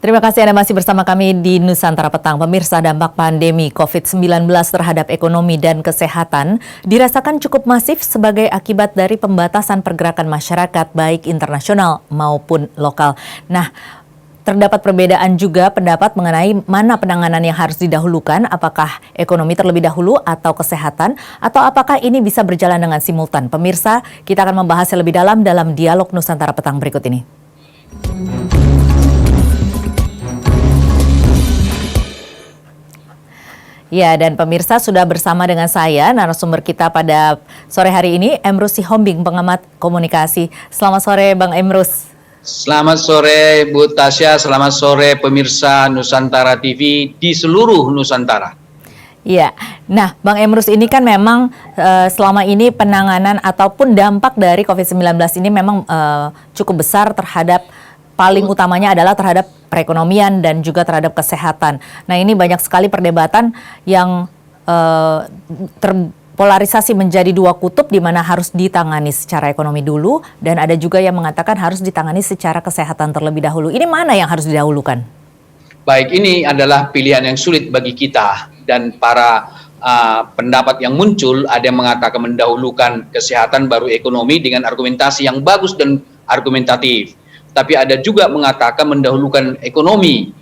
Terima kasih Anda masih bersama kami di Nusantara Petang. Pemirsa, dampak pandemi COVID-19 terhadap ekonomi dan kesehatan dirasakan cukup masif sebagai akibat dari pembatasan pergerakan masyarakat baik internasional maupun lokal. Nah, terdapat perbedaan juga pendapat mengenai mana penanganan yang harus didahulukan, apakah ekonomi terlebih dahulu atau kesehatan, atau apakah ini bisa berjalan dengan simultan. Pemirsa, kita akan membahasnya lebih dalam dialog Nusantara Petang berikut ini. Ya, dan pemirsa sudah bersama dengan saya, narasumber kita pada sore hari ini, Emrus Sihombing, pengamat komunikasi. Selamat sore, Bang Emrus. Selamat sore, Bu Tasya. Selamat sore, pemirsa Nusantara TV di seluruh Nusantara. Iya, nah Bang Emrus ini kan memang selama ini penanganan ataupun dampak dari COVID-19 ini memang cukup besar terhadap, paling utamanya adalah terhadap perekonomian dan juga terhadap kesehatan. Nah, ini banyak sekali perdebatan yang terpolarisasi menjadi dua kutub di mana harus ditangani secara ekonomi dulu dan ada juga yang mengatakan harus ditangani secara kesehatan terlebih dahulu. Ini mana yang harus didahulukan? Baik, ini adalah pilihan yang sulit bagi kita dan para pendapat yang muncul. Ada yang mengatakan mendahulukan kesehatan baru ekonomi dengan argumentasi yang bagus dan argumentatif. Tapi ada juga mengatakan mendahulukan ekonomi,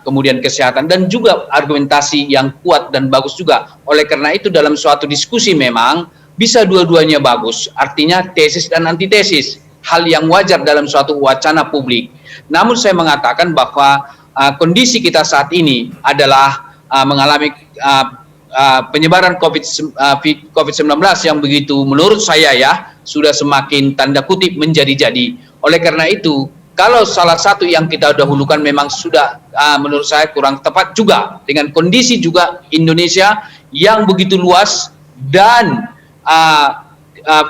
kemudian kesehatan, dan juga argumentasi yang kuat dan bagus juga. Oleh karena itu dalam suatu diskusi memang bisa dua-duanya bagus, artinya tesis dan antitesis, hal yang wajar dalam suatu wacana publik. Namun saya mengatakan bahwa kondisi kita saat ini adalah mengalami penyebaran COVID-19 yang begitu menurut saya ya sudah semakin tanda kutip menjadi-jadi. Oleh karena itu, kalau salah satu yang kita dahulukan memang sudah menurut saya kurang tepat juga dengan kondisi juga Indonesia yang begitu luas dan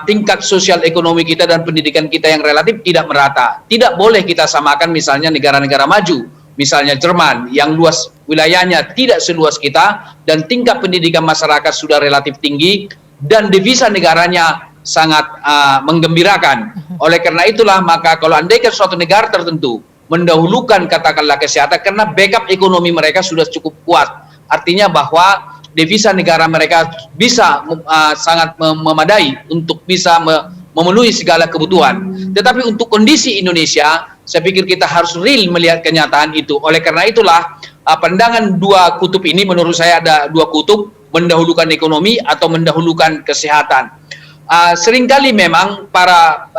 tingkat sosial ekonomi kita dan pendidikan kita yang relatif tidak merata. Tidak boleh kita samakan misalnya negara-negara maju, misalnya Jerman yang luas wilayahnya tidak seluas kita dan tingkat pendidikan masyarakat sudah relatif tinggi dan devisa negaranya sangat menggembirakan. Oleh karena itulah maka kalau andaikan suatu negara tertentu mendahulukan katakanlah kesehatan karena backup ekonomi mereka sudah cukup kuat, artinya bahwa devisa negara mereka bisa sangat memadai untuk bisa memenuhi segala kebutuhan. Tetapi untuk kondisi Indonesia, saya pikir kita harus real melihat kenyataan itu. Oleh karena itulah pandangan dua kutub ini menurut saya ada dua kutub, mendahulukan ekonomi atau mendahulukan kesehatan. Seringkali memang para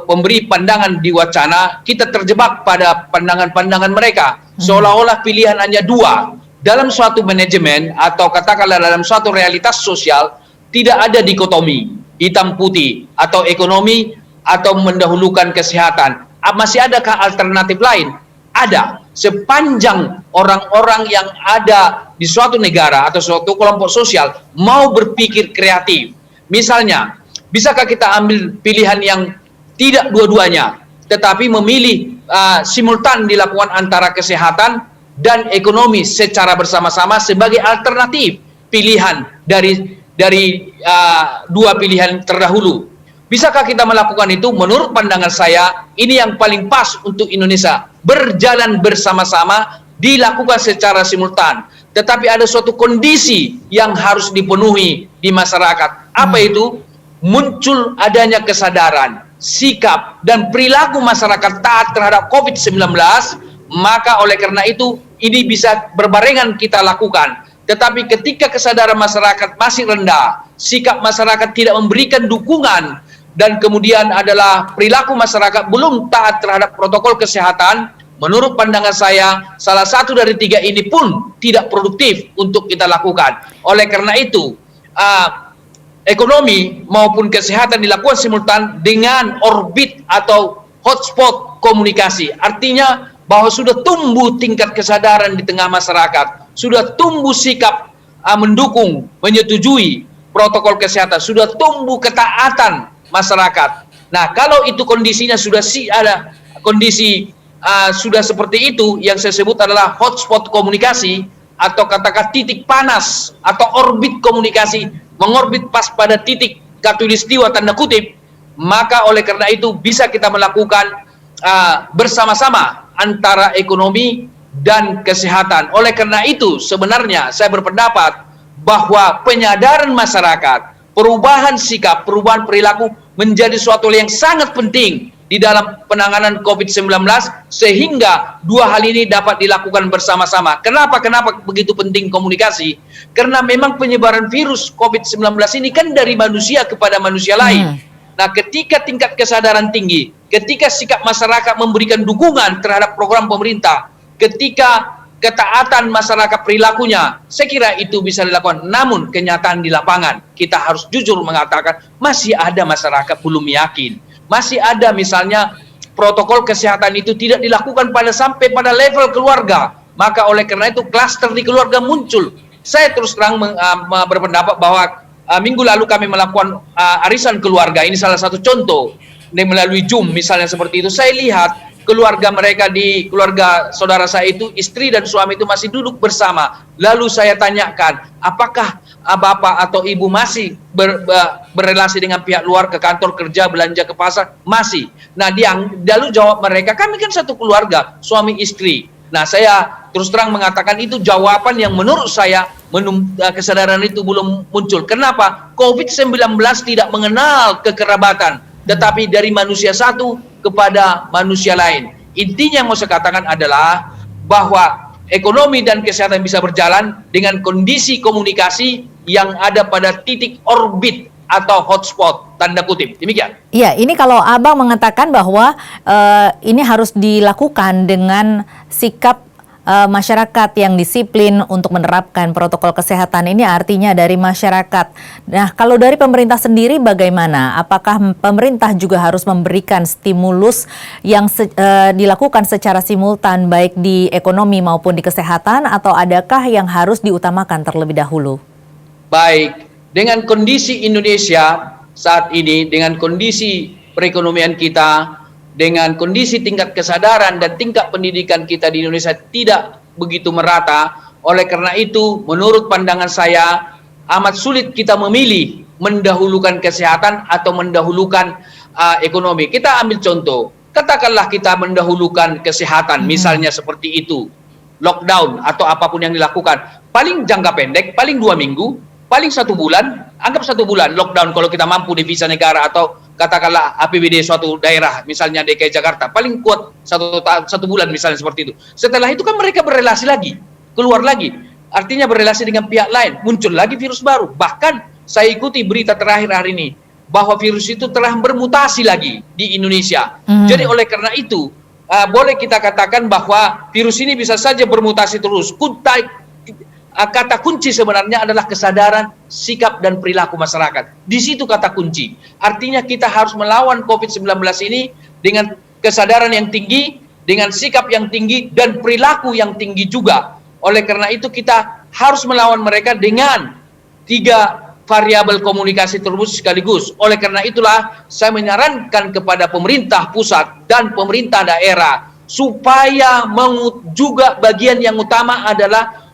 pemberi pandangan di wacana kita terjebak pada pandangan-pandangan mereka seolah-olah pilihan hanya dua dalam suatu manajemen atau katakanlah dalam suatu realitas sosial. Tidak ada dikotomi hitam putih atau ekonomi atau mendahulukan kesehatan. Masih adakah alternatif lain? Ada. Sepanjang orang-orang yang ada di suatu negara atau suatu kelompok sosial mau berpikir kreatif. Misalnya, bisakah kita ambil pilihan yang tidak dua-duanya, tetapi memilih simultan dilakukan antara kesehatan dan ekonomi secara bersama-sama sebagai alternatif pilihan dari dua pilihan terdahulu. Bisakah kita melakukan itu? Menurut pandangan saya, ini yang paling pas untuk Indonesia. Berjalan bersama-sama, dilakukan secara simultan. Tetapi ada suatu kondisi yang harus dipenuhi di masyarakat. Apa itu? Muncul adanya kesadaran, sikap, dan perilaku masyarakat taat terhadap COVID-19, maka oleh karena itu ini bisa berbarengan kita lakukan. Tetapi ketika kesadaran masyarakat masih rendah, sikap masyarakat tidak memberikan dukungan, dan kemudian adalah perilaku masyarakat belum taat terhadap protokol kesehatan, menurut pandangan saya, salah satu dari tiga ini pun tidak produktif untuk kita lakukan. Oleh karena itu, ekonomi maupun kesehatan dilakukan simultan dengan orbit atau hotspot komunikasi. Artinya bahwa sudah tumbuh tingkat kesadaran di tengah masyarakat, sudah tumbuh sikap mendukung, menyetujui protokol kesehatan, sudah tumbuh ketaatan masyarakat. Nah, kalau itu kondisinya sudah ada kondisi sudah seperti itu, yang saya sebut adalah hotspot komunikasi atau katakan titik panas atau orbit komunikasi, mengorbit pas pada titik katulistiwa tanda kutip, maka oleh karena itu bisa kita melakukan bersama-sama antara ekonomi dan kesehatan. Oleh karena itu, sebenarnya saya berpendapat bahwa penyadaran masyarakat, perubahan sikap, perubahan perilaku menjadi suatu yang sangat penting di dalam penanganan COVID-19, sehingga dua hal ini dapat dilakukan bersama-sama. Kenapa begitu penting komunikasi? Karena memang penyebaran virus COVID-19 ini kan dari manusia kepada manusia lain. Nah, ketika tingkat kesadaran tinggi, ketika sikap masyarakat memberikan dukungan terhadap program pemerintah, ketika ketaatan masyarakat perilakunya, saya kira itu bisa dilakukan. Namun kenyataan di lapangan, kita harus jujur mengatakan masih ada masyarakat belum yakin. Masih ada misalnya protokol kesehatan itu tidak dilakukan sampai pada level keluarga. Maka oleh karena itu klaster di keluarga muncul. Saya terus terang berpendapat bahwa minggu lalu kami melakukan arisan keluarga. Ini salah satu contoh melalui Zoom misalnya seperti itu. Saya lihat keluarga saudara saya itu, istri dan suami itu masih duduk bersama. Lalu saya tanyakan, apakah bapak atau ibu masih berrelasi dengan pihak luar, ke kantor kerja, belanja ke pasar? Masih. Nah, lalu jawab mereka, kami kan satu keluarga, suami istri. Nah, saya terus terang mengatakan itu jawaban yang menurut saya kesadaran itu belum muncul. Kenapa? COVID-19 tidak mengenal kekerabatan, tetapi dari manusia satu kepada manusia lain. Intinya yang mau saya katakan adalah bahwa ekonomi dan kesehatan bisa berjalan dengan kondisi komunikasi yang ada pada titik orbit atau hotspot, tanda kutip. Demikian. Iya, ini kalau Abang mengatakan bahwa ini harus dilakukan dengan sikap masyarakat yang disiplin untuk menerapkan protokol kesehatan, ini artinya dari masyarakat. Nah, kalau dari pemerintah sendiri bagaimana? Apakah pemerintah juga harus memberikan stimulus yang dilakukan secara simultan baik di ekonomi maupun di kesehatan, atau adakah yang harus diutamakan terlebih dahulu? Baik, dengan kondisi Indonesia saat ini, dengan kondisi perekonomian kita, dengan kondisi tingkat kesadaran dan tingkat pendidikan kita di Indonesia tidak begitu merata. Oleh karena itu, menurut pandangan saya, amat sulit kita memilih mendahulukan kesehatan atau mendahulukan ekonomi. Kita ambil contoh, katakanlah kita mendahulukan kesehatan, misalnya seperti itu, lockdown atau apapun yang dilakukan, paling jangka pendek, paling 2 minggu, paling 1 bulan, anggap 1 bulan lockdown kalau kita mampu devisa negara atau katakanlah APBD suatu daerah, misalnya DKI Jakarta, paling kuat 1 bulan misalnya seperti itu. Setelah itu kan mereka berrelasi lagi, keluar lagi, artinya berrelasi dengan pihak lain, muncul lagi virus baru. Bahkan saya ikuti berita terakhir hari ini, bahwa virus itu telah bermutasi lagi di Indonesia. Jadi oleh karena itu, boleh kita katakan bahwa virus ini bisa saja bermutasi terus. Kata kunci sebenarnya adalah kesadaran, sikap, dan perilaku masyarakat. Di situ kata kunci. Artinya kita harus melawan COVID-19 ini dengan kesadaran yang tinggi, dengan sikap yang tinggi, dan perilaku yang tinggi juga. Oleh karena itu kita harus melawan mereka dengan 3 variabel komunikasi tersebut sekaligus. Oleh karena itulah saya menyarankan kepada pemerintah pusat dan pemerintah daerah supaya juga bagian yang utama adalah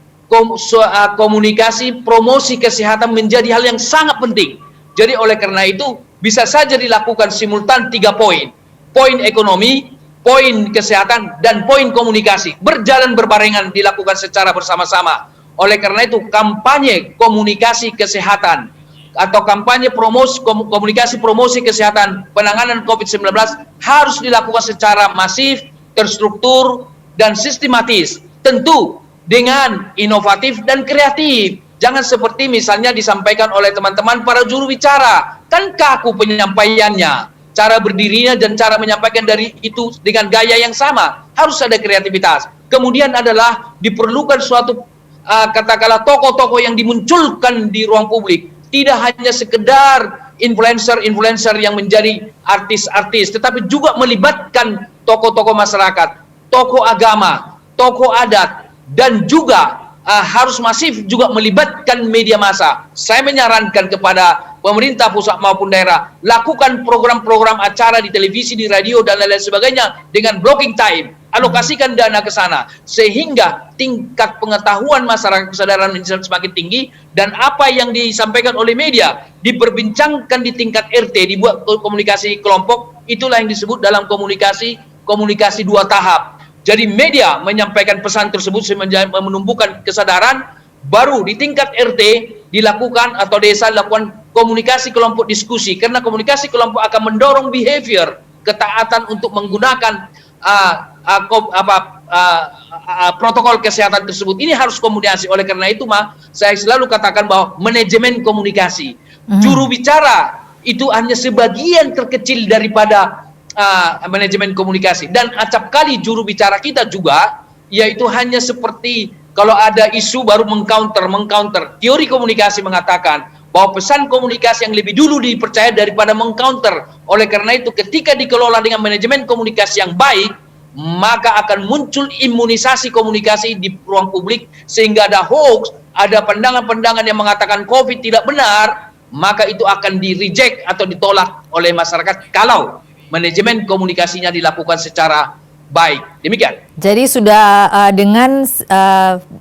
komunikasi promosi kesehatan menjadi hal yang sangat penting. Jadi oleh karena itu bisa saja dilakukan simultan 3 poin. Poin ekonomi, poin kesehatan, dan poin komunikasi. Berjalan berbarengan, dilakukan secara bersama-sama. Oleh karena itu kampanye komunikasi kesehatan atau kampanye komunikasi promosi kesehatan penanganan COVID-19 harus dilakukan secara masif, terstruktur, dan sistematis. Tentu dengan inovatif dan kreatif. Jangan seperti misalnya disampaikan oleh teman-teman para juru bicara. Kan kaku penyampaiannya. Cara berdirinya dan cara menyampaikan dari itu dengan gaya yang sama. Harus ada kreativitas. Kemudian adalah diperlukan suatu katakanlah tokoh-tokoh yang dimunculkan di ruang publik. Tidak hanya sekedar influencer-influencer yang menjadi artis-artis, tetapi juga melibatkan tokoh-tokoh masyarakat, tokoh agama, tokoh adat, dan juga harus masif juga melibatkan media massa. Saya menyarankan kepada pemerintah pusat maupun daerah, lakukan program-program acara di televisi, di radio, dan lain-lain sebagainya dengan blocking time. Alokasikan dana ke sana sehingga tingkat pengetahuan masyarakat kesadaran semakin tinggi, dan apa yang disampaikan oleh media diperbincangkan di tingkat RT, dibuat komunikasi kelompok. Itulah yang disebut dalam komunikasi 2 tahap. Jadi media menyampaikan pesan tersebut menumbuhkan kesadaran, baru di tingkat RT dilakukan atau desa dilakukan komunikasi kelompok diskusi, karena komunikasi kelompok akan mendorong behavior ketaatan untuk menggunakan protokol kesehatan tersebut. Ini harus komunikasi. Oleh karena itu saya selalu katakan bahwa manajemen komunikasi, juru bicara itu hanya sebagian terkecil daripada manajemen komunikasi, dan acap kali juru bicara kita juga yaitu hanya seperti kalau ada isu baru mengcounter. Teori komunikasi mengatakan bahwa pesan komunikasi yang lebih dulu dipercaya daripada mengcounter. Oleh karena itu ketika dikelola dengan manajemen komunikasi yang baik, maka akan muncul imunisasi komunikasi di ruang publik, sehingga ada hoax, ada pandangan-pandangan yang mengatakan COVID tidak benar, maka itu akan di-reject atau ditolak oleh masyarakat kalau manajemen komunikasinya dilakukan secara baik. Demikian. Jadi sudah dengan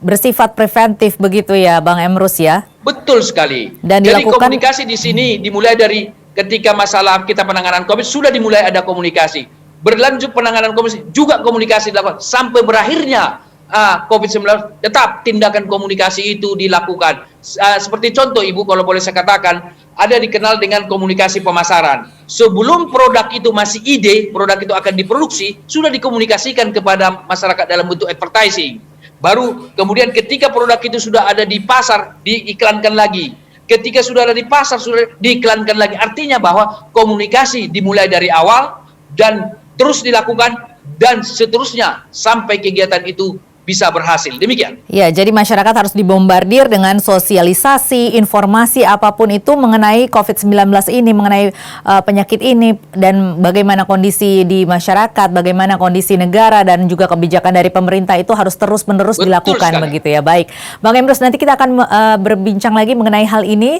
bersifat preventif begitu ya Bang Emrus ya? Betul sekali. Dan jadi dilakukan... komunikasi di sini dimulai dari ketika masalah kita penanganan COVID sudah dimulai ada komunikasi. Berlanjut penanganan COVID juga komunikasi dilakukan sampai berakhirnya COVID-19, tetap tindakan komunikasi itu dilakukan. Seperti contoh Ibu, kalau boleh saya katakan, ada dikenal dengan komunikasi pemasaran. Sebelum produk itu masih ide, produk itu akan diproduksi, sudah dikomunikasikan kepada masyarakat dalam bentuk advertising. Baru kemudian ketika produk itu sudah ada di pasar, diiklankan lagi. Ketika sudah ada di pasar, sudah diiklankan lagi. Artinya bahwa komunikasi dimulai dari awal dan terus dilakukan dan seterusnya sampai kegiatan itu bisa berhasil. Demikian. Ya, jadi masyarakat harus dibombardir dengan sosialisasi, informasi apapun itu mengenai COVID-19 ini, mengenai penyakit ini, dan bagaimana kondisi di masyarakat, bagaimana kondisi negara, dan juga kebijakan dari pemerintah itu harus terus-menerus dilakukan sekali. Begitu ya. Baik, Bang Emrus, nanti kita akan berbincang lagi mengenai hal ini